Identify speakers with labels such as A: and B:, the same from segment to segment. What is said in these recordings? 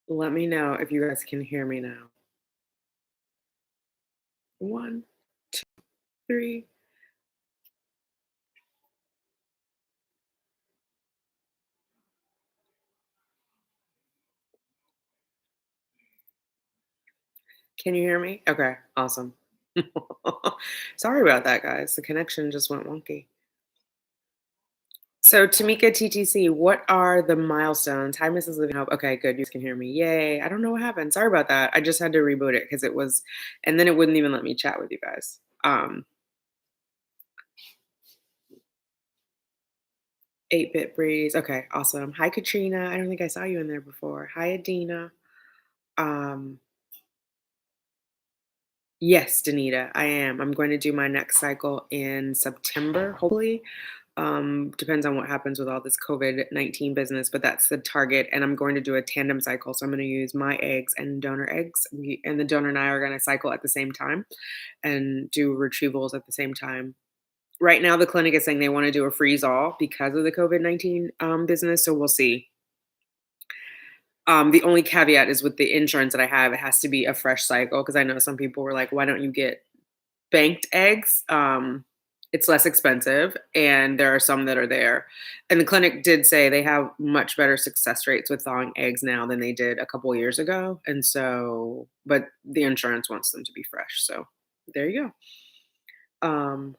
A: Let me know if you guys can hear me now. One, two, three. Can you hear me? Okay, awesome. Sorry about that, guys. The connection just went wonky. So, Tamika TTC, what are the milestones? Hi, Mrs. Living Hope. Okay, good. You can hear me. Yay. I don't know what happened. Sorry about that. I just had to reboot it because it was, and then it wouldn't even let me chat with you guys. 8-bit breeze. Okay, awesome. Hi, Katrina. I don't think I saw you in there before. Hi, Adina. Um, yes, Danita, I am. I'm going to do my next cycle in September, hopefully. Depends on what happens with all this COVID-19 business, but that's the target. And I'm going to do a tandem cycle. So I'm going to use my eggs and donor eggs. And the donor and I are going to cycle at the same time and do retrievals at the same time. Right now, the clinic is saying they want to do a freeze all because of the COVID-19 business. So we'll see. The only caveat is with the insurance that I have, it has to be a fresh cycle because I know some people were like, why don't you get banked eggs? It's less expensive, and there are some that are there. And the clinic did say they have much better success rates with thawing eggs now than they did a couple years ago. And so, but the insurance wants them to be fresh. So there you go.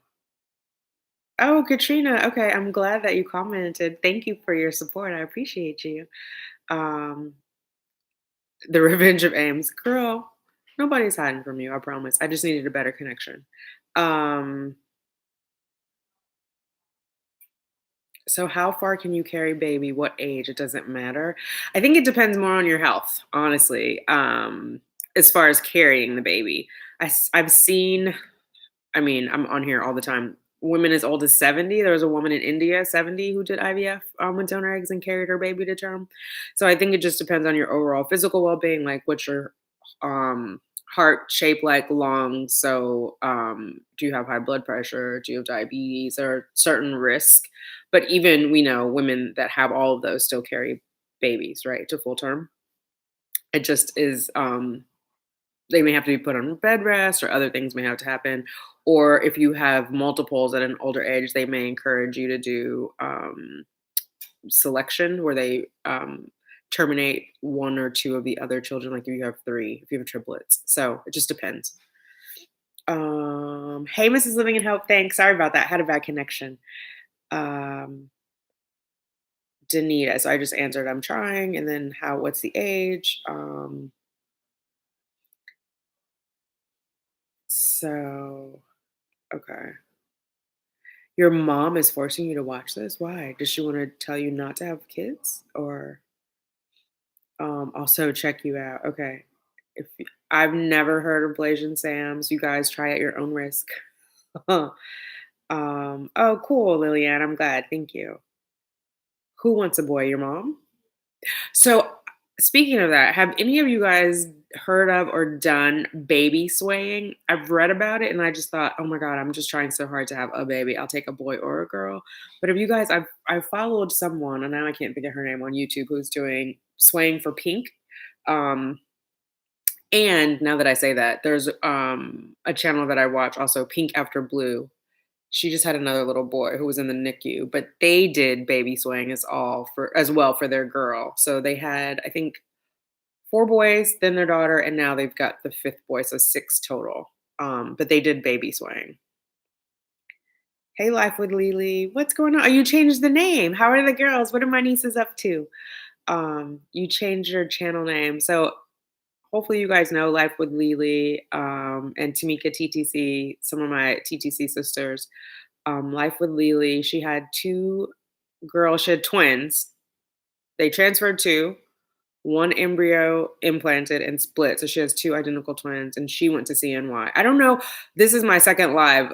A: Oh, Katrina. Okay. I'm glad that you commented. Thank you for your support. I appreciate you. Um, The Revenge of Ames. Girl, nobody's hiding from you, I promise. I just needed a better connection. Um, so how far can you carry baby? What age? It doesn't matter. I think it depends more on your health, honestly. As far as carrying the baby. I've seen, I mean, I'm on here all the time. Women as old as 70. There was a woman in India, 70, who did IVF with donor eggs and carried her baby to term. So I think it just depends on your overall physical well being, like what's your um, heart shape like, lungs. So do you have high blood pressure? Do you have diabetes? There are certain risks. But even we know women that have all of those still carry babies, right, to full term. It just is. They may have to be put on bed rest or other things may have to happen. Or if you have multiples at an older age, they may encourage you to do selection where they terminate one or two of the other children, like if you have three, if you have triplets. So it just depends. Hey, Mrs. Living in Hope, thanks. Sorry about that. Had a bad connection. Um, Danita. So I just answered, I'm trying. And then what's the age? So, okay. Your mom is forcing you to watch this? Why? Does she wanna tell you not to have kids? Or, also check you out? Okay. If y I've never heard of Blasian Sams. You guys try at your own risk. Oh, cool, Lillian, I'm glad, thank you. Who wants a boy, your mom? So, speaking of that, have any of you guys heard of or done baby swaying? I've read about it and I just thought, "Oh my god, I'm just trying so hard to have a baby. I'll take a boy or a girl." But have you guys I've followed someone, and now I can't think of her name, on YouTube, who's doing swaying for pink. Um, and now that I say that, there's a channel that I watch also, Pink After Blue. She just had another little boy who was in the NICU, but they did baby swaying as well for their girl. So they had, I think, 4 boys, then their daughter, and now they've got the 5th boy, so 6 total. But they did baby swaying. Hey, Life with Lily, what's going on? Oh, you changed the name. How are the girls? What are my nieces up to? You changed your channel name. So hopefully you guys know Life with Lily and Tamika TTC, some of my TTC sisters. Life with Lily, she had 2 girls, she had twins. They transferred 2. One embryo implanted and split. So she has 2 identical twins and she went to CNY. I don't know. This is my second live,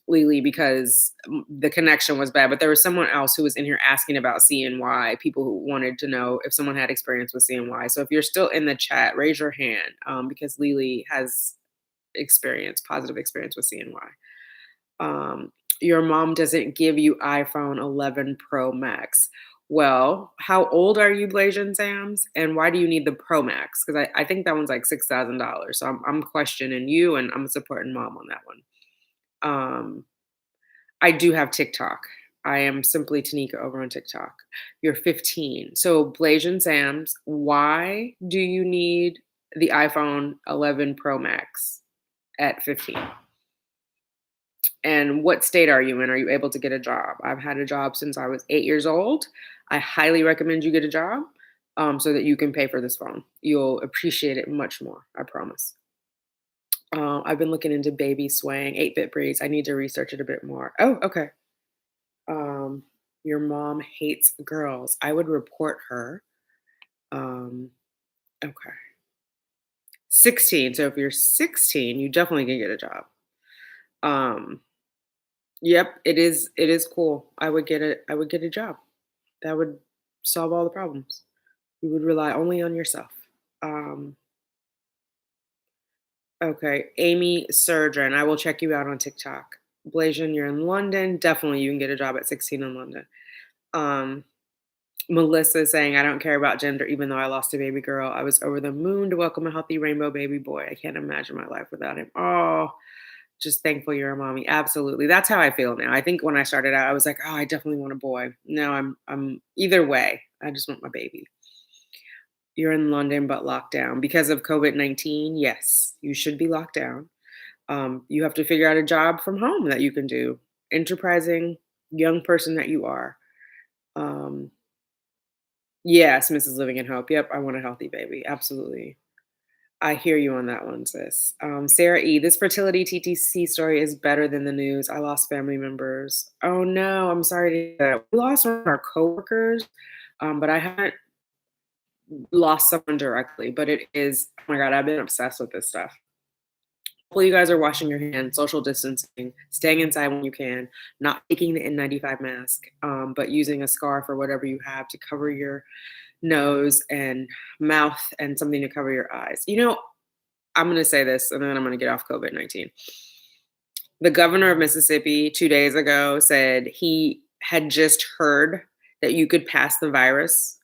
A: Lily, because the connection was bad, but there was someone else who was in here asking about CNY, people who wanted to know if someone had experience with CNY. So if you're still in the chat, raise your hand because Lily has positive experience with CNY. Your mom doesn't give you iPhone 11 Pro Max. Well, how old are you, Blasian Sams? And why do you need the Pro Max? Because I think that one's like $6,000. So I'm questioning you and I'm supporting mom on that one. Um, I do have TikTok. I am simply Tanika over on TikTok. You're 15. So Blasian Sams, why do you need the iPhone 11 Pro Max at 15? And what state are you in? Are you able to get a job? I've had a job since I was 8 years old. I highly recommend you get a job so that you can pay for this phone. You'll appreciate it much more, I promise. I've been looking into baby swaying, 8-bit breeds. I need to research it a bit more. Oh, okay. Um, your mom hates girls. I would report her. Um, okay. 16. So if you're 16, you definitely can get a job. Um, Yep, it is cool. I would get a job. That would solve all the problems. You would rely only on yourself. Um, okay, Amy Surgeon, I will check you out on TikTok. Blasian, you're in London. Definitely you can get a job at 16 in London. Um, Melissa saying, I don't care about gender, even though I lost a baby girl. I was over the moon to welcome a healthy rainbow baby boy. I can't imagine my life without him. Oh, just thankful you're a mommy. Absolutely. That's how I feel now. I think when I started out, I was like, oh, I definitely want a boy. No, I'm either way. I just want my baby. You're in London but locked down because of COVID-19. Yes, you should be locked down. You have to figure out a job from home that you can do. Enterprising young person that you are. Um, yes, Mrs. Living in Hope. Yep, I want a healthy baby. Absolutely. I hear you on that one, sis. Sarah E., this fertility TTC story is better than the news. I lost family members. Oh no, I'm sorry to hear that. We lost one of our coworkers, but I haven't lost someone directly. But it is, oh my God, I've been obsessed with this stuff. Hopefully, you guys are washing your hands, social distancing, staying inside when you can, not taking the N95 mask, but using a scarf or whatever you have to cover your nose and mouth and something to cover your eyes. I'm going to say this and then I'm going to get off COVID-19. The governor of Mississippi 2 days ago said he had just heard that you could pass the virus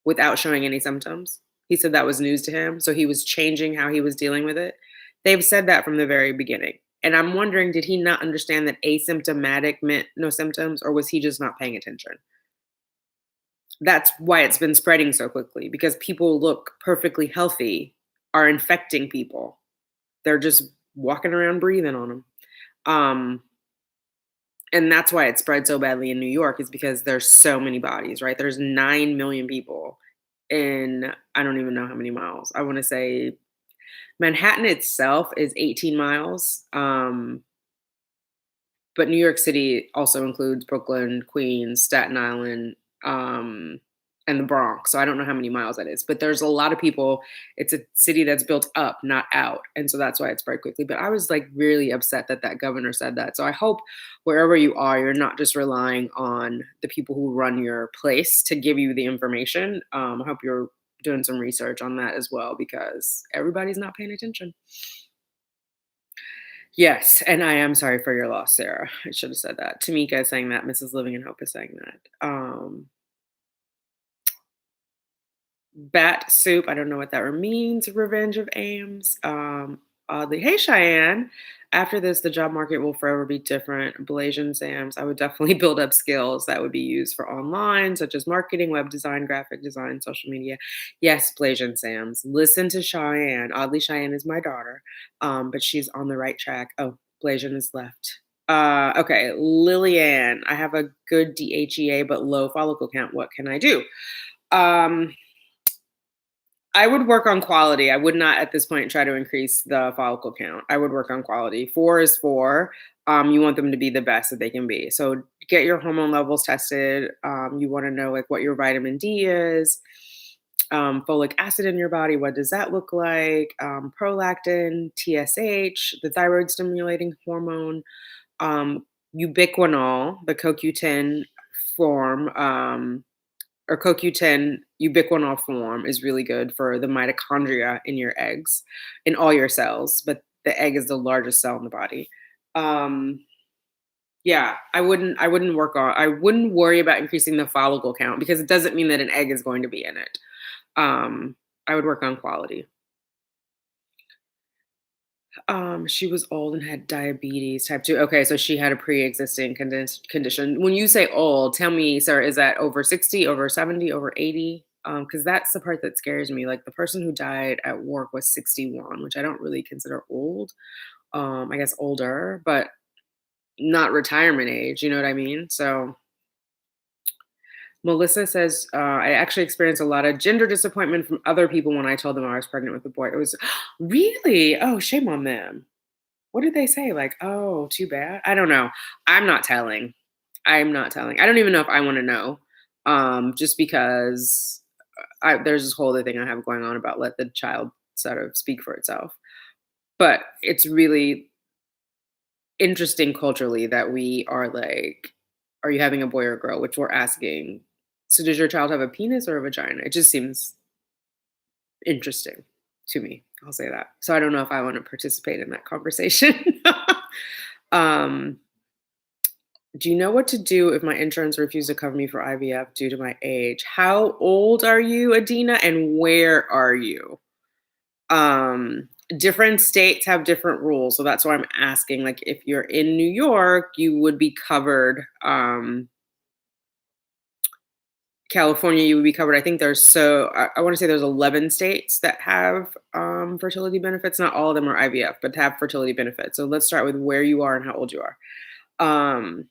A: without showing any symptoms. He said that was news to him. So he was changing how he was dealing with it. They've said that from the very beginning. And I'm wondering, did he not understand that asymptomatic meant no symptoms, or was he just not paying attention? That's why it's been spreading so quickly, because people look perfectly healthy are infecting people. They're just walking around breathing on them. And that's why it spread so badly in New York, is because there's so many bodies, right? There's 9 million people in, I don't even know how many miles. I want to say Manhattan itself is 18 miles. But New York City also includes Brooklyn, Queens, Staten Island, and the Bronx. So I don't know how many miles that is, but there's a lot of people. It's a city that's built up, not out. And so that's why it spread quickly. But I was like really upset that that governor said that. So I hope wherever you are, you're not just relying on the people who run your place to give you the information. I hope you're doing some research on that as well, because everybody's not paying attention. Yes, and I am sorry for your loss, Sarah. I should have said that. Tamika is saying that. Mrs. Living in Hope is saying that. Bat soup. I don't know what that means. Revenge of Ames. Oddly, hey Cheyenne. After this, the job market will forever be different. Blasian Sams. I would definitely build up skills that would be used for online, such as marketing, web design, graphic design, social media. Yes, Blasian Sams. Listen to Cheyenne. Oddly, Cheyenne is my daughter, but she's on the right track. Oh, Blasian is left. Okay, Lillian. I have a good DHEA but low follicle count. What can I do? I would work on quality. I would not at this point try to increase the follicle count. I would work on quality. 4 is 4. You want them to be the best that they can be. So get your hormone levels tested. You want to know like what your vitamin D is, folic acid in your body. What does that look like? Prolactin, TSH, the thyroid stimulating hormone, ubiquinol, the CoQ10 form. Or CoQ10 ubiquinol form is really good for the mitochondria in your eggs, in all your cells, but the egg is the largest cell in the body. Yeah, I wouldn't worry about increasing the follicle count because it doesn't mean that an egg is going to be in it. Um, I would work on quality. She was old and had diabetes type 2. Okay, so she had a pre-existing condition. When you say old, tell me, sir, is that over 60, over 70, over 80? Because that's the part that scares me. Like the person who died at work was 61, which I don't really consider old. I guess older, but not retirement age, you know what I mean? So Melissa says, I actually experienced a lot of gender disappointment from other people when I told them I was pregnant with a boy. It was really, oh, shame on them. What did they say? Like, "Oh, too bad?" I don't know. I'm not telling. I'm not telling. I don't even know if I wanna know, just because there's this whole other thing I have going on about let the child sort of speak for itself. But it's really interesting culturally that we are like, "Are you having a boy or a girl?" Which we're asking, "So does your child have a penis or a vagina?" It just seems interesting to me. I'll say that. So I don't know if I wanna participate in that conversation. Um Do you know what to do if my insurance refuses to cover me for IVF due to my age? How old are you, Adina, and where are you? Um, Different states have different rules, so that's why I'm asking. Like, if you're in New York, you would be covered. California, you would be covered. I think I want to say there's 11 states that have fertility benefits. Not all of them are IVF, but have fertility benefits. So let's start with where you are and how old you are. Um,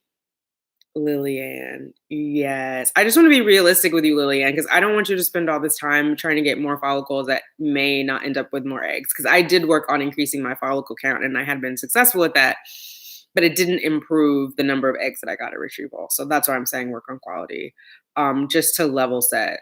A: Lillian, yes. I just want to be realistic with you, Lillian, because I don't want you to spend all this time trying to get more follicles that may not end up with more eggs. Because I did work on increasing my follicle count and I had been successful at that, but it didn't improve the number of eggs that I got at retrieval. So that's why I'm saying work on quality. Just to level set.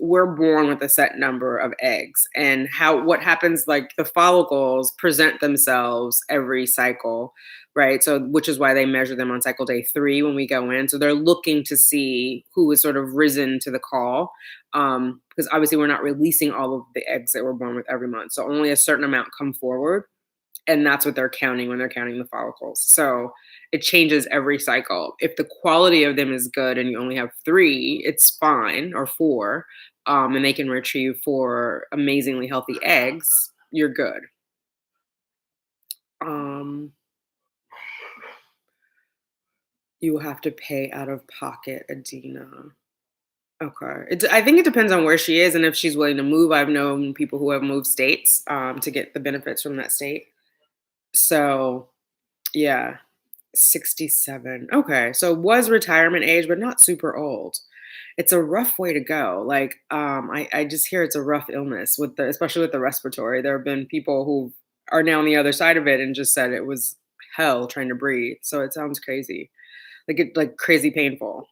A: We're born with a set number of eggs, and what happens, like the follicles present themselves every cycle, right? So which is why they measure them on cycle day 3 when we go in. So they're looking to see who is sort of risen to the call. Because obviously we're not releasing all of the eggs that we're born with every month. So only a certain amount come forward. And that's what they're counting when they're counting the follicles. So it changes every cycle. If the quality of them is good and you only have 3, it's fine, or 4, and they can retrieve 4 amazingly healthy eggs, you're good. Um, you will have to pay out of pocket, Adina. Okay. I think it depends on where she is and if she's willing to move. I've known people who have moved states to get the benefits from that state. So, yeah. 67. Okay. So it was retirement age, but not super old. It's a rough way to go. Like, I just hear it's a rough illness especially with the respiratory. There have been people who are now on the other side of it and just said it was hell trying to breathe. So it sounds crazy. Like crazy painful.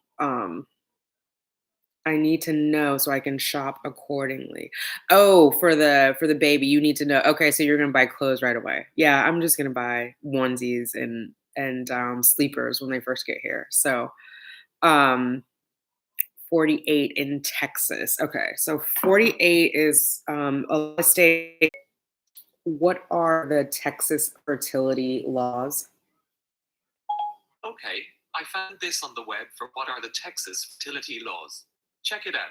A: I need to know so I can shop accordingly. Oh, for the baby, you need to know. Okay, so you're gonna buy clothes right away. Yeah, I'm just gonna buy onesies and sleepers when they first get here. So, um, 48 in Texas. Okay, so 48 is a state. What are the Texas fertility laws?
B: Okay, I found this on the web for what are the Texas fertility laws. Check it out.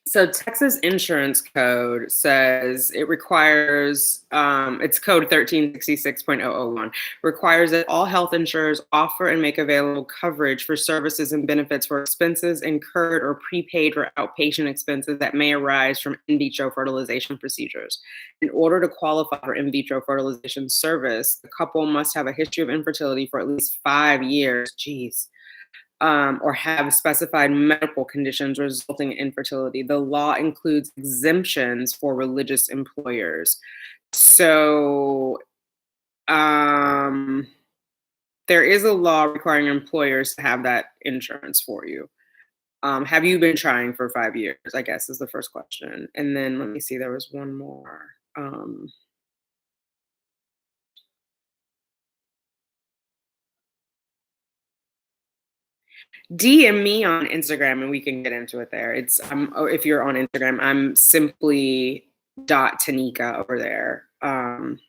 A: So Texas insurance code says it requires it's code 1366.001 requires that all health insurers offer and make available coverage for services and benefits for expenses incurred or prepaid for outpatient expenses that may arise from in vitro fertilization procedures. In order to qualify for in vitro fertilization service, the couple must have a history of infertility for at least 5 years. Jeez, or have specified medical conditions resulting in infertility. The law includes exemptions for religious employers. So um, there is a law requiring employers to have that insurance for you. Have you been trying for 5 years? I guess is the first question. And then let me see, there was one more. DM me on Instagram and we can get into it there. If you're on Instagram, I'm simply dot Tanika over there. Um,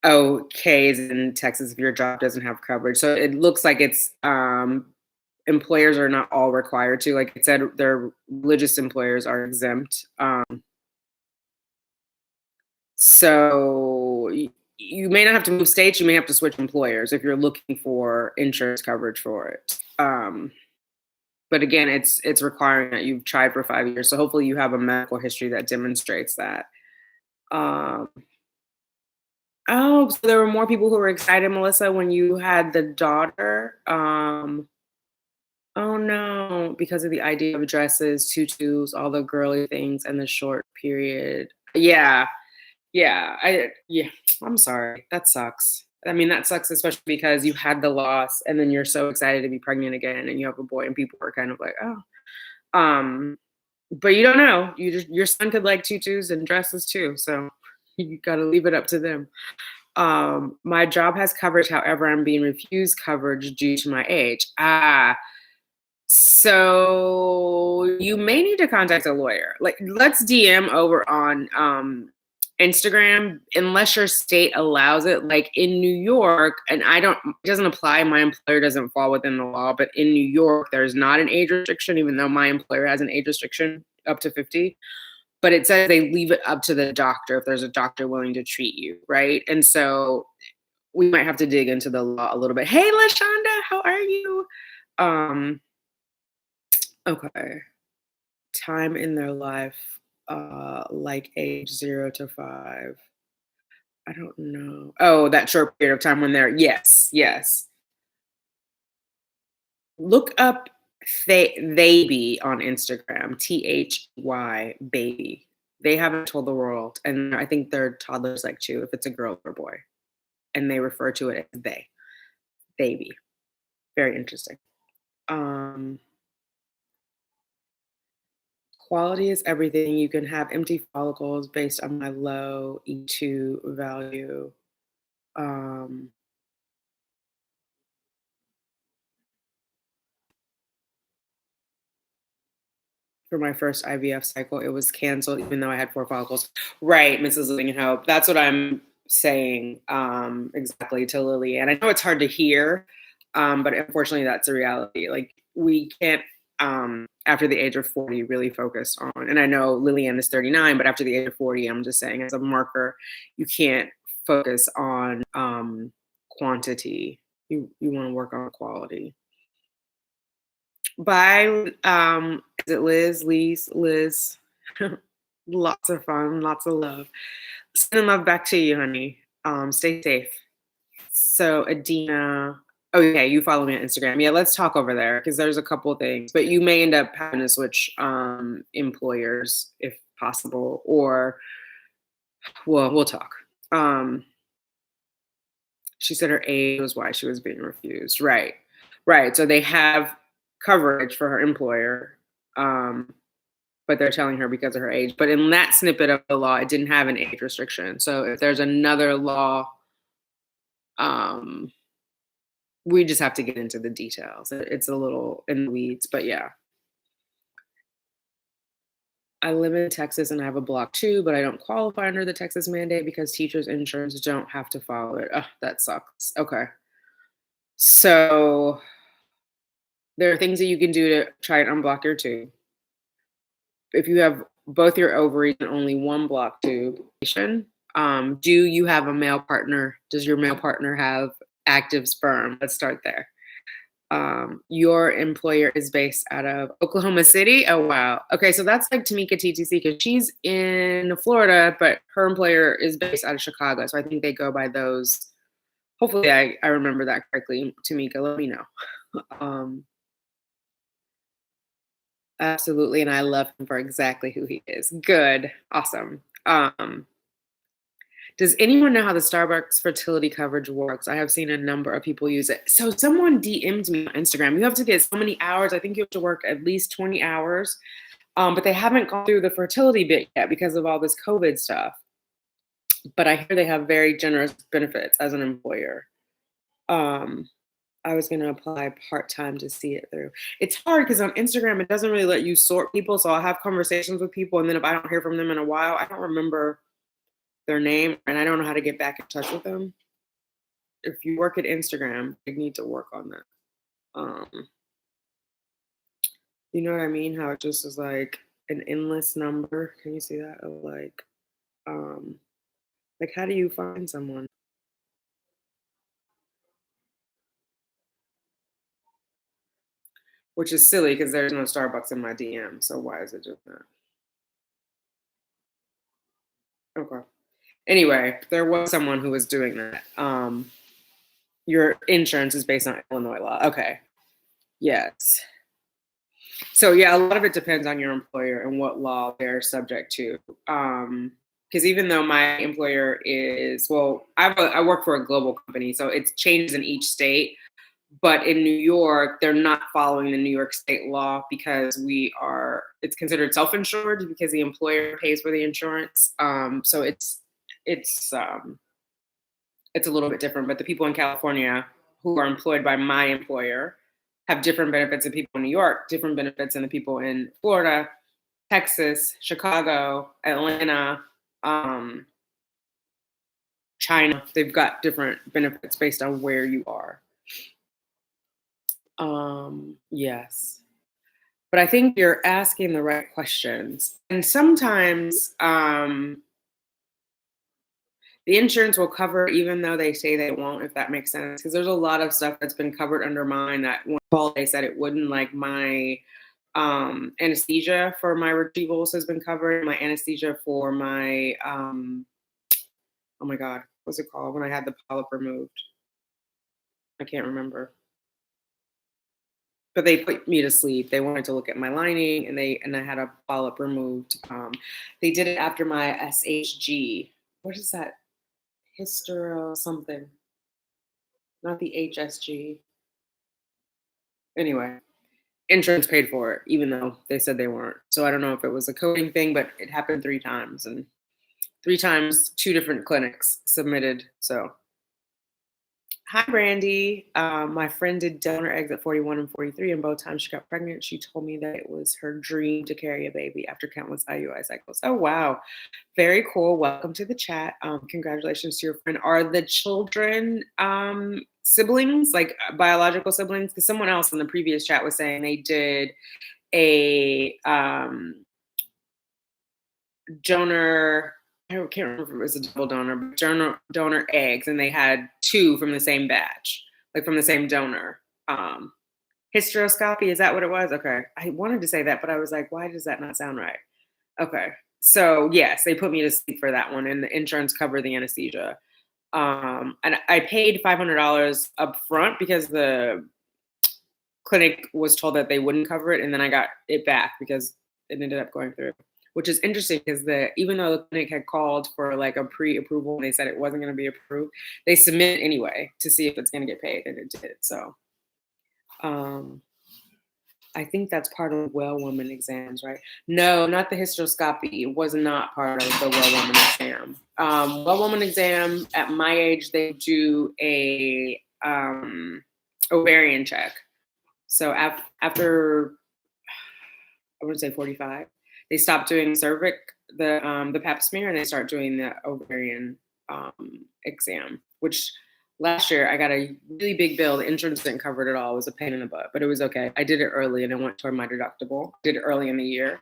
A: okay, is in Texas if your job doesn't have coverage. So it looks like it's employers are not all required to. Like it said, their religious employers are exempt. So you may not have to move states. You may have to switch employers if you're looking for insurance coverage for it. But again, it's requiring that you've tried for 5 years. So hopefully you have a medical history that demonstrates that. Um, oh, so there were more people who were excited, Melissa, when you had the daughter. Oh no, because of the idea of dresses, tutus, all the girly things, and the short period. Yeah, yeah. I'm sorry. That sucks. I mean, that sucks, especially because you had the loss, and then you're so excited to be pregnant again, and you have a boy, and people are kind of like, oh. But you don't know. Your son could like tutus and dresses too, so you got to leave it up to them. My job has coverage, however, I'm being refused coverage due to my age. So you may need to contact a lawyer. Like, let's DM over on Instagram, unless your state allows it. Like in New York, and it doesn't apply. My employer doesn't fall within the law, but in New York, there's not an age restriction, even though my employer has an age restriction up to 50. But it says they leave it up to the doctor if there's a doctor willing to treat you, right? And so we might have to dig into the law a little bit. Hey, LaShonda, how are you? Okay. Time in their life, like age 0 to 5. I don't know. Oh, that short period of time when they're, yes. Look up Thaby on Instagram, THY baby. They haven't told the world, and I think their toddlers like too, if it's a girl or boy, and they refer to it as baby. Very interesting. Quality is everything. You can have empty follicles based on my low E2 value. Um, for my first IVF cycle, it was canceled even though I had 4 follicles. Right, Mrs. Living in Hope. That's what I'm saying exactly to Lily. And I know it's hard to hear, but unfortunately, that's a reality. Like, we can't, after the age of 40, really focus on, and I know Lillian is 39, but after the age of 40, I'm just saying as a marker, you can't focus on quantity. You want to work on quality. Bye. Is it Liz? Lots of fun, lots of love. Sending love back to you, honey. Stay safe. So Adina, oh yeah, you follow me on Instagram. Yeah, let's talk over there because there's a couple of things, but you may end up having to switch employers if possible, or well, we'll talk. She said her age was why she was being refused. Right. So they have coverage for her employer, but they're telling her because of her age. But in that snippet of the law, it didn't have an age restriction. So if there's another law, we just have to get into the details. It's a little in the weeds, but yeah. I live in Texas and I have a block too, but I don't qualify under the Texas mandate because teachers' insurance don't have to follow it. Oh, that sucks. Okay. So there are things that you can do to try and unblock your tube. If you have both your ovaries and only one block tube, do you have a male partner? Does your male partner have active sperm? Let's start there. Your employer is based out of Oklahoma City. Oh, wow. Okay, so that's like Tanika TTC because she's in Florida, but her employer is based out of Chicago. So I think they go by those. Hopefully I remember that correctly. Tamika, let me know. Absolutely, and I love him for exactly who he is. Good. Awesome. Does anyone know how the Starbucks fertility coverage works? I have seen a number of people use it. So someone DM'd me on Instagram. You have to get so many hours. I think you have to work at least 20 hours. But they haven't gone through the fertility bit yet because of all this COVID stuff. But I hear they have very generous benefits as an employer. I was gonna apply part-time to see it through. It's hard because on Instagram, it doesn't really let you sort people, so I'll have conversations with people, and then if I don't hear from them in a while, I don't remember their name, and I don't know how to get back in touch with them. If you work at Instagram, you need to work on that. Um, you know what I mean? How it just is like an endless number. Can you see that? Of um, like how do you find someone? Which is silly because there's no Starbucks in my DM. So why is it just that? Okay. Anyway, there was someone who was doing that. Your insurance is based on Illinois law. Okay. Yes. So yeah, a lot of it depends on your employer and what law they're subject to. Because even though my employer is well, I work for a global company, so it's changes in each state. But in New York, they're not following the New York state law because it's considered self-insured because the employer pays for the insurance. So it's um, it's a little bit different. But the people in California who are employed by my employer have different benefits than people in New York, different benefits than the people in Florida, Texas, Chicago, Atlanta, um, China. They've got different benefits based on where you are. Yes. But I think you're asking the right questions. And sometimes the insurance will cover even though they say they won't, if that makes sense. Because there's a lot of stuff that's been covered under mine that when Paul they said it wouldn't, like my anesthesia for my retrievals has been covered. My anesthesia for my oh my god, what's it called when I had the polyp removed? I can't remember. But they put me to sleep. They wanted to look at my lining, and I had a polyp removed. They did it after my SHG. What is that? Hystero something, not the HSG. Anyway, insurance paid for it, even though they said they weren't. So I don't know if it was a coding thing, but it happened 3 times, and 3 times, 2 different clinics submitted. So hi, Brandy. My friend did donor eggs at 41 and 43, and both times she got pregnant, she told me that it was her dream to carry a baby after countless IUI cycles. Oh, wow. Very cool. Welcome to the chat. Congratulations to your friend. Are the children siblings, like biological siblings? Because someone else in the previous chat was saying they did a donor. I can't remember if it was a double donor, but donor eggs, and they had 2 from the same batch, like from the same donor. Hysteroscopy, is that what it was? Okay. I wanted to say that, but I was like, why does that not sound right? Okay. So yes, they put me to sleep for that one, and the insurance covered the anesthesia. And I paid $500 up front because the clinic was told that they wouldn't cover it, and then I got it back because it ended up going through. Which is interesting because even though the clinic had called for like a pre-approval and they said it wasn't going to be approved, they submit anyway to see if it's going to get paid, and it did. So I think that's part of the well woman exams, right? No, not the hysteroscopy. It was not part of the well woman exam. Well woman exam at my age, they do a ovarian check. So after I would say 45, they stop doing the pap smear, and they start doing the ovarian exam, which last year I got a really big bill. The insurance didn't cover it at all. It was a pain in the butt, but it was okay. I did it early and it went toward my deductible. Did it early in the year.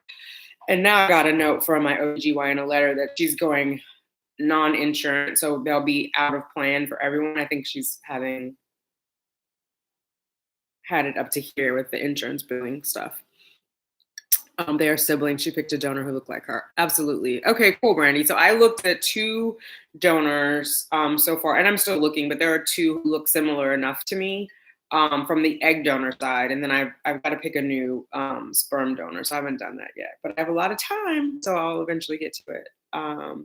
A: And now I got a note from my OBGYN, a letter that she's going non-insurance. So they'll be out of plan for everyone. I think she's having had it up to here with the insurance billing stuff. They are siblings. She picked a donor who looked like her. Absolutely. Okay, cool, Brandy. So I looked at 2 donors so far, and I'm still looking, but there are 2 who look similar enough to me from the egg donor side. And then I've got to pick a new sperm donor. So I haven't done that yet, but I have a lot of time, so I'll eventually get to it. Are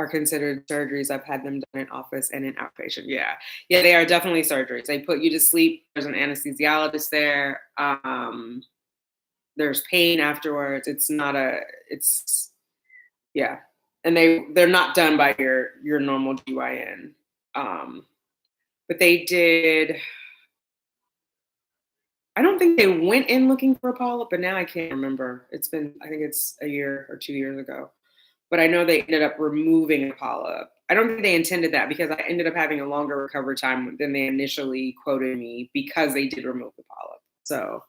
A: considered surgeries. I've had them done in office and in outpatient. Yeah, they are definitely surgeries. They put you to sleep. There's an anesthesiologist there. There's pain afterwards. Yeah. And they're not done by your normal GYN. But they did. I don't think they went in looking for a polyp, but now I can't remember. I think it's a year or 2 years ago. But I know they ended up removing a polyp. I don't think they intended that because I ended up having a longer recovery time than they initially quoted me because they did remove the polyp. So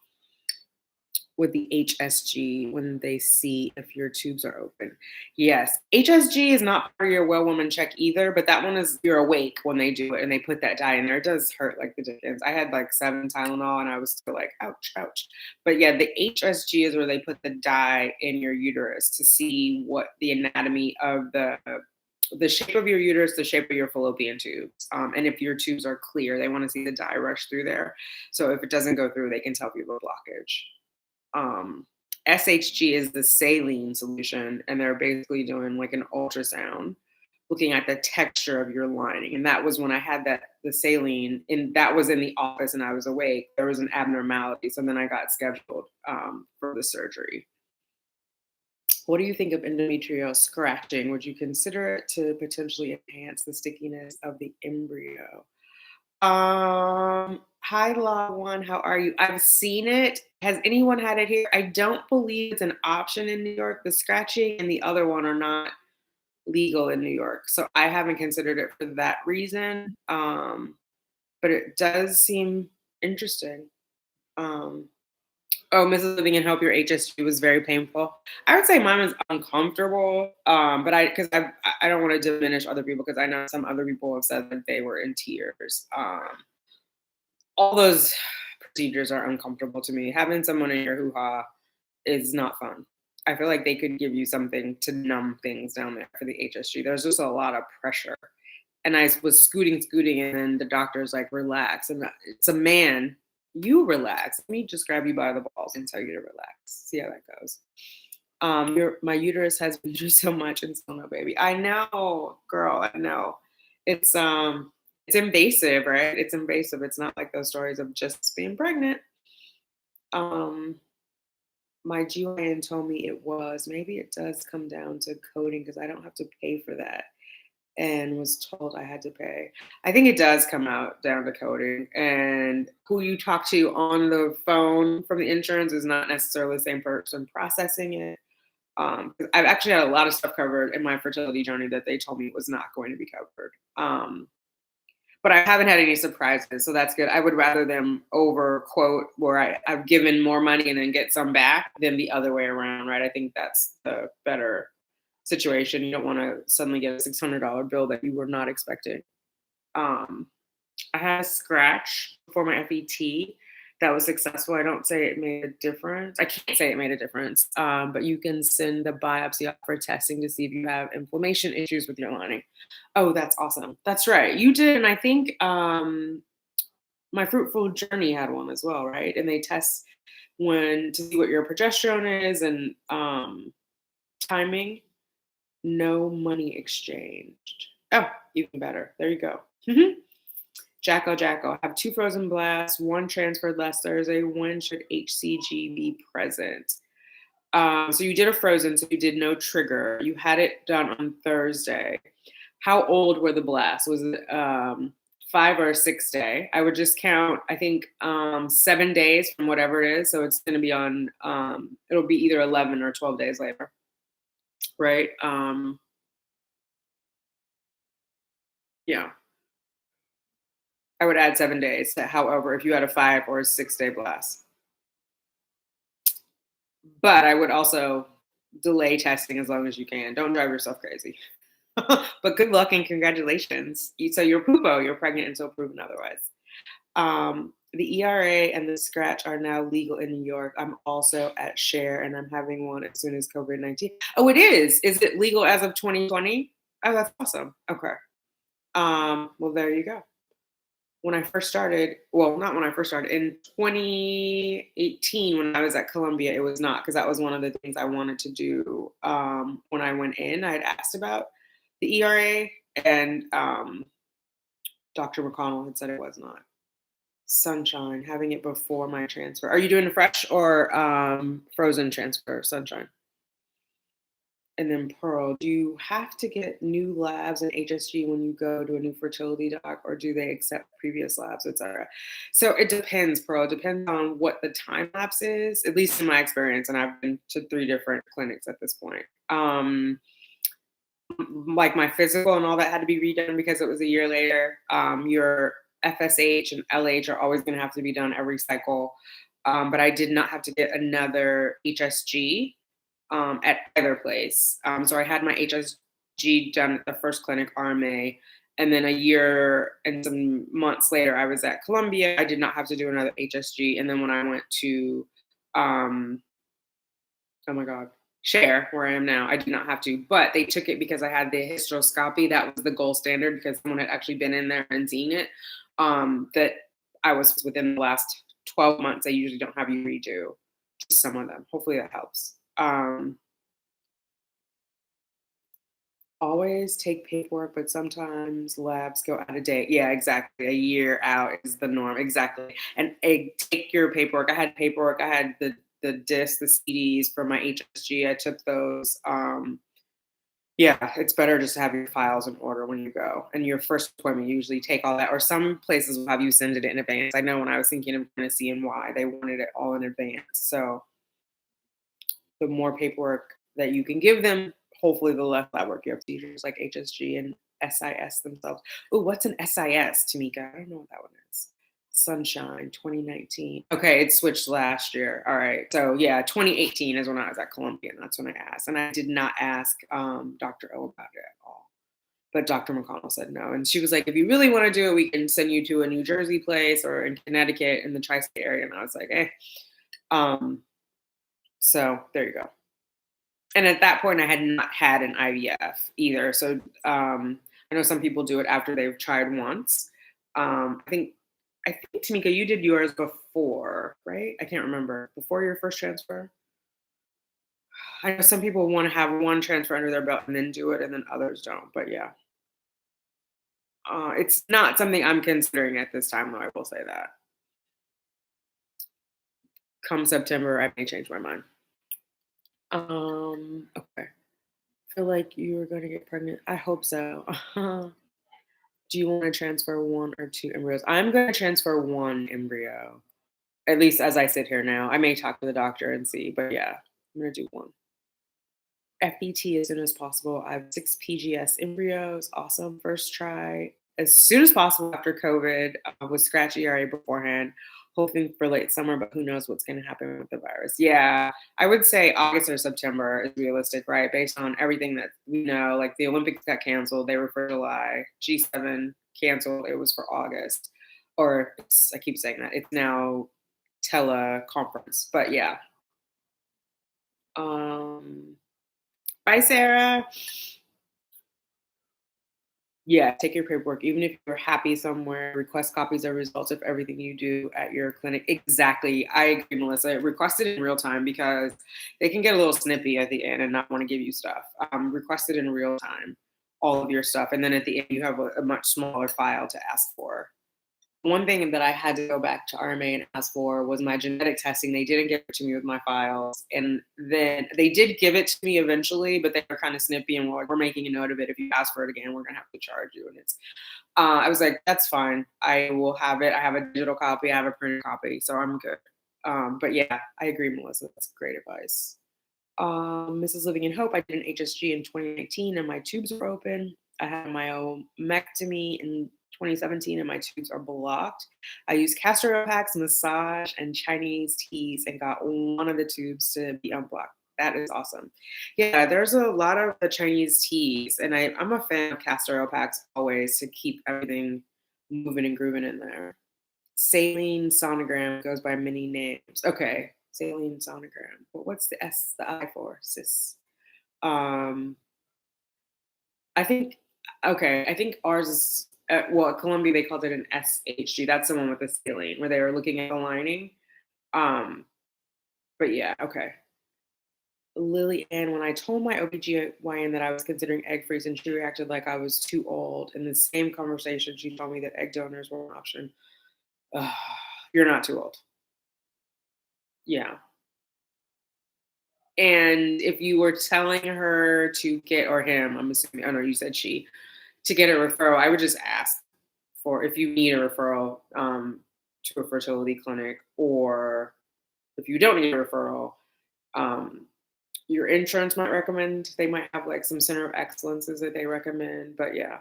A: with the HSG, when they see if your tubes are open. Yes, HSG is not part of your well woman check either, but that one is you're awake when they do it and they put that dye in there. It does hurt like the dickens. I had like 7 Tylenol and I was still like, ouch, ouch. But yeah, the HSG is where they put the dye in your uterus to see what the anatomy of the shape of your uterus, the shape of your fallopian tubes. And if your tubes are clear, they want to see the dye rush through there. So if it doesn't go through, they can tell if you have a blockage. um, SHG is the saline solution, and they're basically doing like an ultrasound, looking at the texture of your lining. And that was when I had the saline, and that was in the office, and I was awake. There was an abnormality, so then I got scheduled for the surgery. What do you think of endometrial scratching? Would you consider it to potentially enhance the stickiness of the embryo? Hi Law One, how are you? I've seen it. Has anyone had it here? I don't believe it's an option in New York. The scratching and the other one are not legal in New York. So I haven't considered it for that reason. But it does seem interesting. Um, oh, Mrs. Living and Hope, your HSG was very painful. I would say mine was uncomfortable. But I don't want to diminish other people because I know some other people have said that they were in tears. All those procedures are uncomfortable to me. Having someone in your hoo-ha is not fun. I feel like they could give you something to numb things down there for the HSG. There's just a lot of pressure. And I was scooting, and then the doctor's like, relax. And it's a man, you relax. Let me just grab you by the balls and tell you to relax. See how that goes. My uterus has been through so much and still no baby. I know, girl, I know. It's invasive, right? It's invasive. It's not like those stories of just being pregnant. Um, my GYN told me it was. Maybe it does come down to coding because I don't have to pay for that, and was told I had to pay. I think it does come out down to coding, and who you talk to on the phone from the insurance is not necessarily the same person processing it. 'Cause I've actually had a lot of stuff covered in my fertility journey that they told me was not going to be covered. But I haven't had any surprises, so that's good. I would rather them over quote where I've given more money and then get some back than the other way around, right? I think that's the better situation. You don't want to suddenly get a $600 bill that you were not expecting. Um, I had a scratch before my FET that was successful. I don't say it made a difference. I can't say it made a difference, but you can send the biopsy off for testing to see if you have inflammation issues with your lining. Oh, that's awesome. That's right. You did. And I think my Fruitful Journey had one as well, right? And they test when to see what your progesterone is and timing. No money exchanged. Oh, even better. There you go. Jacko, I have 2 frozen blasts, 1 transferred last Thursday. When should HCG be present? So you did a frozen, so you did no trigger. You had it done on Thursday. How old were the blasts? Was it 5 or 6 day? I would just count, I think 7 days from whatever it is. So it's going to be on, it'll be either 11 or 12 days later, right? Yeah. I would add 7 days. However, if you had a 5 or a 6 day blast, but I would also delay testing as long as you can. Don't drive yourself crazy. But good luck and congratulations. So you're PUPO, you're pregnant until proven otherwise. The ERA and the scratch are now legal in New York. I'm also at Share and I'm having one as soon as COVID-19. Oh, it is. Is it legal as of 2020? Oh, that's awesome. Okay. Well, there you go. When I first started, well, not when I first started, in 2018 when I was at Columbia, it was not because that was one of the things I wanted to do when I went in. I had asked about the ERA and Dr. McConnell had said it was not. Sunshine, having it before my transfer. Are you doing a fresh or frozen transfer, Sunshine? And then Pearl, do you have to get new labs and HSG when you go to a new fertility doc, or do they accept previous labs, et cetera? So it depends, Pearl. It depends on what the time lapse is, at least in my experience. And I've been to 3 different clinics at this point. Like my physical and all that had to be redone because it was a year later. Your FSH and LH are always going to have to be done every cycle. But I did not have to get another HSG at either place. So I had my HSG done at the first clinic, RMA, and then a year and some months later, I was at Columbia. I did not have to do another HSG, and then when I went to, um, oh my God, Share, where I am now, I did not have to, but they took it because I had the hysteroscopy. That was the gold standard because someone had actually been in there and seen it. That I was within the last 12 months. I usually don't have you redo just some of them. Hopefully that helps. Always take paperwork, but sometimes labs go out of date. Yeah, exactly. A year out is the norm. Exactly. And take your paperwork. I had paperwork. I had the discs, the CDs for my HSG. I took those. Yeah, it's better just to have your files in order when you go. And your first appointment, you usually take all that. Or some places will have you send it in advance. I know when I was thinking of Tennessee and why they wanted it all in advance. So the more paperwork that you can give them, hopefully the less lab work you have to do, like HSG and SIS themselves. Oh, what's an SIS, Tanika? I don't know what that one is. Sunshine 2019. Okay, it switched last year. All right. So yeah, 2018 is when I was at Columbia, and that's when I asked. And I did not ask Dr. O about it at all. But Dr. McConnell said no. And she was like, if you really want to do it, we can send you to a New Jersey place or in Connecticut in the tri-state area. And I was like, eh. So there you go. And at that point, I had not had an IVF either. So I know some people do it after they've tried once. I think Tanika, you did yours before, right? I can't remember. Before your first transfer. I know some people want to have one transfer under their belt and then do it, and then others don't. But yeah, it's not something I'm considering at this time, though. I will say that. Come September, I may change my mind. Okay. Feel like you are going to get pregnant. I hope so. Do you want to transfer 1 or 2 embryos? I'm going to transfer 1 embryo, at least as I sit here now. I may talk to the doctor and see, but yeah, I'm going to do 1. FBT as soon as possible. I have 6 PGS embryos. Awesome. First try as soon as possible after COVID with scratchy ERA beforehand, hoping for late summer, but who knows what's going to happen with the virus. Yeah, I would say August or September is realistic, right? Based on everything that we know, like the Olympics got canceled, they were for July, G7 canceled, it was for August. Or I keep saying that, it's now teleconference, but yeah. Bye, Sarah. Yeah, take your paperwork. Even if you're happy somewhere, request copies of results of everything you do at your clinic. Exactly. I agree, Melissa. Request it in real time because they can get a little snippy at the end and not want to give you stuff. Request it in real time, all of your stuff. And then at the end, you have a much smaller file to ask for. One thing that I had to go back to RMA and ask for was my genetic testing. They didn't give it to me with my files. And then they did give it to me eventually, but they were kind of snippy and were like, we're making a note of it. If you ask for it again, we're going to have to charge you. And I was like, that's fine. I will have it. I have a digital copy. I have a printed copy. So I'm good. But yeah, I agree, Melissa. That's great advice. Mrs. Living in Hope, I did an HSG in 2019 and my tubes were open. I had my myomectomy in 2017 and my tubes are blocked. I used castor oil packs, massage, and Chinese teas and got one of the tubes to be unblocked. That is awesome. Yeah, there's a lot of the Chinese teas, and I'm a fan of castor oil packs always to keep everything moving and grooving in there. Saline sonogram goes by many names. Okay, saline sonogram. But what's the I for? Sis. Um, I think, okay, I think ours is, well, at Columbia, they called it an SHG. That's the one with the saline, where they were looking at the lining. But yeah, okay. Lily Ann, when I told my OBGYN that I was considering egg freezing, she reacted like I was too old. In the same conversation, she told me that egg donors were an option. You're not too old. Yeah. And if you were telling her to get, or him, I'm assuming, I know you said she, to get a referral, I would just ask for if you need a referral to a fertility clinic, or if you don't need a referral, um, your insurance might recommend, they might have like some center of excellences that they recommend. But yeah,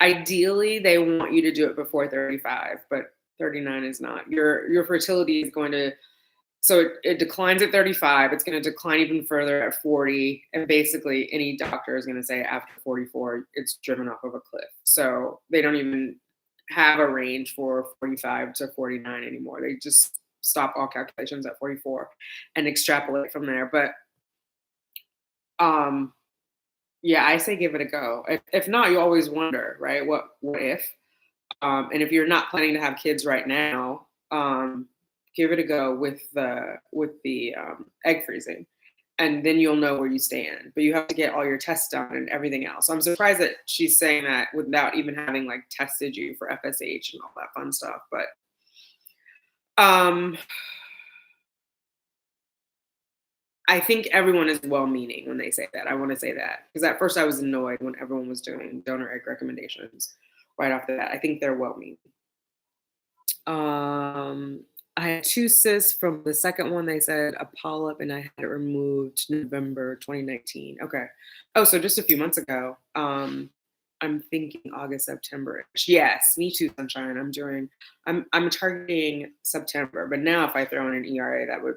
A: ideally they want you to do it before 35, but 39 is not. Your fertility is going to, so it declines at 35. It's going to decline even further at 40. And basically, any doctor is going to say after 44, it's driven off of a cliff. So they don't even have a range for 45 to 49 anymore. They just stop all calculations at 44 and extrapolate from there. But um, yeah, I say give it a go. If not, you always wonder, right? What if? And if you're not planning to have kids right now, give it a go with the egg freezing, and then you'll know where you stand. But you have to get all your tests done and everything else. So I'm surprised that she's saying that without even having like tested you for FSH and all that fun stuff. But um, I think everyone is well-meaning when they say that. I want to say that because at first I was annoyed when everyone was doing donor egg recommendations right off the bat. I think they're well-meaning. Um, I had two cysts from the second one. They said a polyp, and I had it removed November 2019. Okay. Oh, so just a few months ago. I'm thinking August, September. Yes, me too, sunshine. I'm targeting September, but now if I throw in an ERA, that would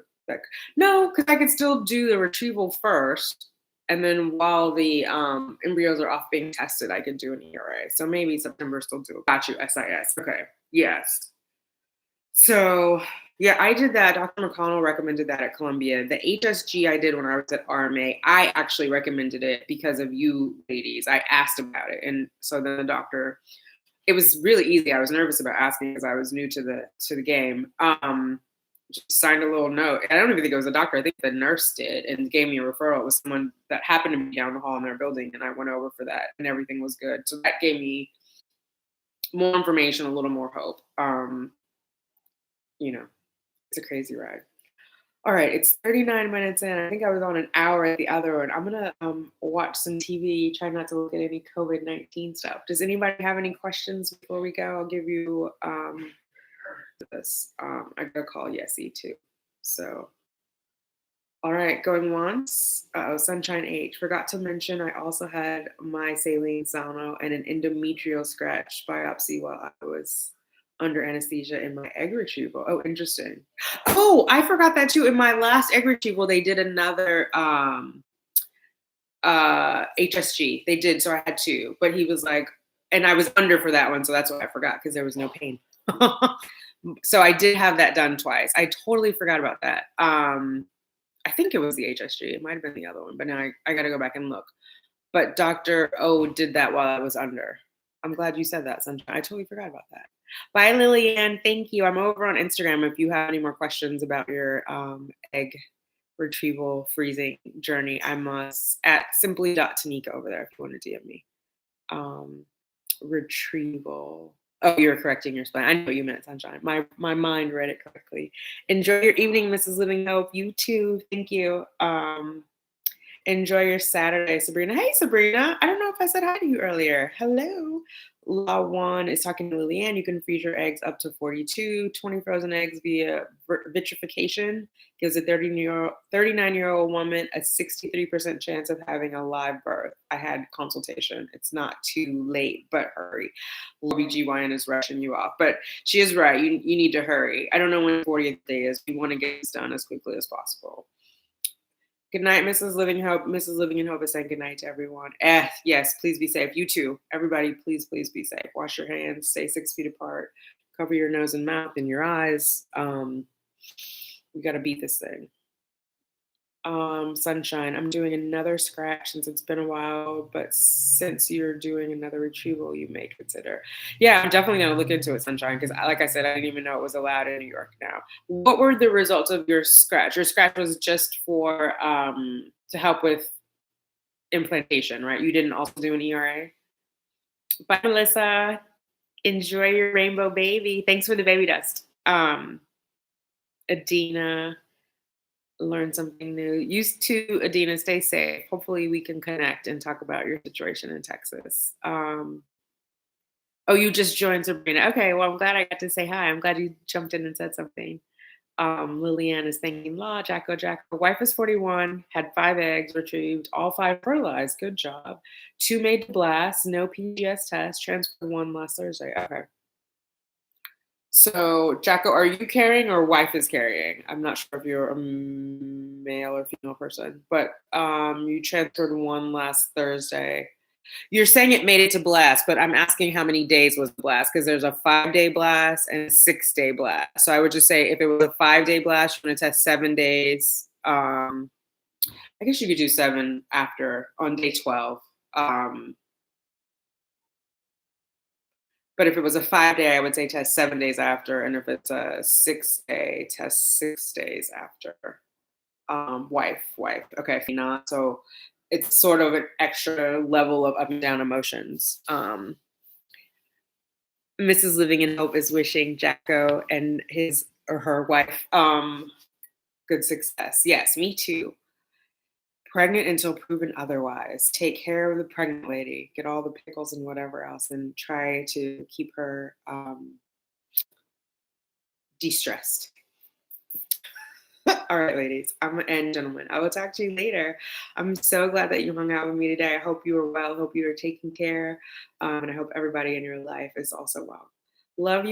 A: no, because I could still do the retrieval first, and then while the embryos are off being tested, I could do an ERA. So maybe September still do. Got you, SIS. Okay. Yes. So yeah, I did that. Dr. McConnell recommended that at Columbia. The HSG I did when I was at RMA, I actually recommended it because of you ladies. I asked about it. And so then the doctor, it was really easy. I was nervous about asking because I was new to the game. Just signed a little note. I don't even think it was a doctor. I think the nurse did and gave me a referral. It was someone that happened to be down the hall in their building, and I went over for that and everything was good. So that gave me more information, a little more hope. You know, it's a crazy ride. All right, it's 39 minutes in. I think I was on an hour at the other one. I'm gonna watch some TV, try not to look at any COVID-19 stuff. Does anybody have any questions before we go? I'll give you this. I gotta call Yessie too. So, all right, going once. Sunshine H. Forgot to mention I also had my saline sono and an endometrial scratch biopsy while I was under anesthesia in my egg retrieval. Oh, interesting. Oh, I forgot that too. In my last egg retrieval, they did another HSG. They did, so I had two. But he was like, and I was under for that one, so that's why I forgot because there was no pain. So I did have that done twice. I totally forgot about that. I think it was the HSG. It might have been the other one, but now I got to go back and look. But Dr. O did that while I was under. I'm glad you said that, Sunshine. I totally forgot about that. Bye, Lillian. Thank you. I'm over on Instagram if you have any more questions about your egg retrieval freezing journey. I'm at simply.tanika over there if you want to DM me. Retrieval. Oh, you're correcting your spelling. I know you meant Sunshine. My mind read it correctly. Enjoy your evening, Mrs. Living Hope. You too. Thank you. Enjoy your Saturday, Sabrina. Hey, Sabrina. I don't know if I said hi to you earlier. Hello. Law 1 is talking to Lillian. You can freeze your eggs up to 42. 20 frozen eggs via vitrification gives a 39-year-old woman a 63% chance of having a live birth. I had consultation. It's not too late, but hurry. OBGYN is rushing you off. But she is right. You need to hurry. I don't know when the 40th day is. We want to get this done as quickly as possible. Good night, Mrs. Living Hope. Mrs. Living in Hope is saying good night to everyone. Yes, please be safe. You too. Everybody, please be safe. Wash your hands. Stay 6 feet apart. Cover your nose and mouth and your eyes. We got to beat this thing. Sunshine, I'm doing another scratch since it's been a while, but since you're doing another retrieval, you may consider. Yeah, I'm definitely going to look into it, Sunshine, because like I said, I didn't even know it was allowed in New York now. What were the results of your scratch? Your scratch was just for to help with implantation, right? You didn't also do an ERA? Bye, Melissa. Enjoy your rainbow baby. Thanks for the baby dust. Adina. learn something new. You too, Adina. Stay safe. Hopefully, we can connect and talk about your situation in Texas. Oh, you just joined, Sabrina. Okay, well, I'm glad I got to say hi. I'm glad you jumped in and said something. Lillian is thanking Law, Jacko. Wife is 41, had 5 eggs retrieved, all 5 fertilized. Good job. 2 made to blast, no PGS test, transferred 1 last Thursday. Okay. So, Jacko, are you carrying or wife is carrying? I'm not sure if you're a male or female person, but you transferred 1 last Thursday. You're saying it made it to blast, but I'm asking how many days was the blast because there's a 5-day blast and a 6-day blast. So I would just say if it was a 5-day blast, you're going to test 7 days. I guess you could do 7 after on day 12. But if it was a 5-day, I would say test 7 days after. And if it's a 6-day, test 6 days after. Wife. Okay, not so it's sort of an extra level of up and down emotions. Mrs. Living in Hope is wishing Jacko and his or her wife good success. Yes, me too. Pregnant until proven otherwise. Take care of the pregnant lady. Get all the pickles and whatever else, and try to keep her de-stressed. All right, ladies and gentlemen, I will talk to you later. I'm so glad that you hung out with me today. I hope you are well. Hope you are taking care. And I hope everybody in your life is also well. Love you.